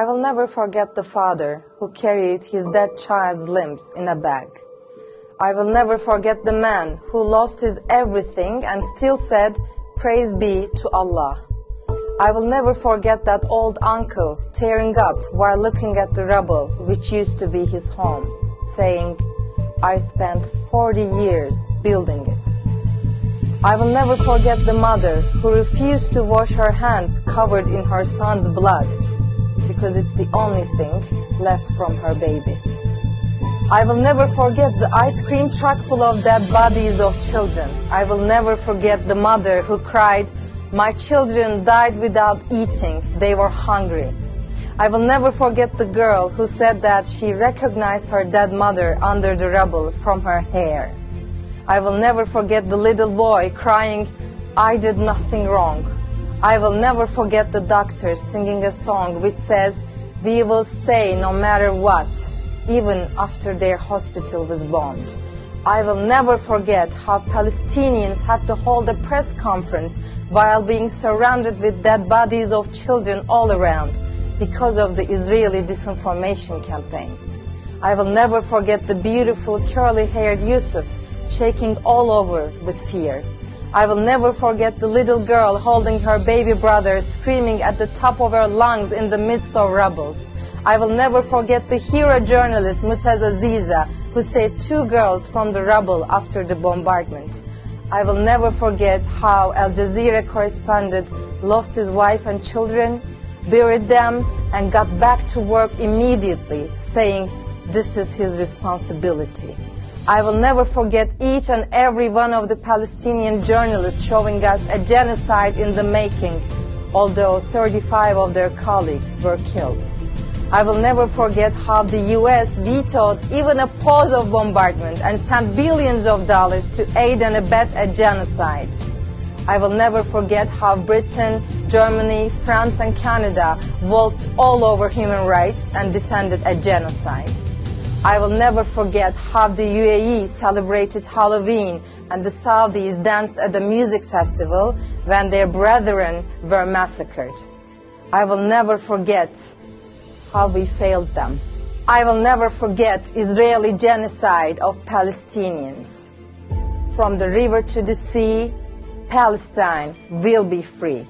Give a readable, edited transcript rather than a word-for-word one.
I will never forget the father who carried his dead child's limbs in a bag. I will never forget the man who lost his everything and still said, "Praise be to Allah." I will never forget that old uncle tearing up while looking at the rubble which used to be his home, saying, "I spent 40 years building it." I will never forget the mother who refused to wash her hands covered in her son's blood because it's the only thing left from her baby. I will never forget the ice cream truck full of dead bodies of children. I will never forget the mother who cried, "My children died without eating, they were hungry." I will never forget the girl who said that she recognized her dead mother under the rubble from her hair. I will never forget the little boy crying, "I did nothing wrong." I will never forget the doctor singing a song which says, "We will stay no matter what," even after their hospital was bombed. I will never forget how Palestinians had to hold a press conference while being surrounded with dead bodies of children all around because of the Israeli disinformation campaign. I will never forget the beautiful curly-haired Yusuf shaking all over with fear. I will never forget the little girl holding her baby brother screaming at the top of her lungs in the midst of rubbles. I will never forget the hero journalist Mutaz Aziza who saved 2 girls from the rubble after the bombardment. I will never forget how Al Jazeera correspondent lost his wife and children, buried them, and got back to work immediately, saying this is his responsibility. I will never forget each and every one of the Palestinian journalists showing us a genocide in the making, although 35 of their colleagues were killed. I will never forget how the US vetoed even a pause of bombardment and sent billions of dollars to aid and abet a genocide. I will never forget how Britain, Germany, France, and Canada walked all over human rights and defended a genocide. I will never forget how the UAE celebrated Halloween and the Saudis danced at the music festival when their brethren were massacred. I will never forget how we failed them. I will never forget Israeli genocide of Palestinians. From the river to the sea, Palestine will be free.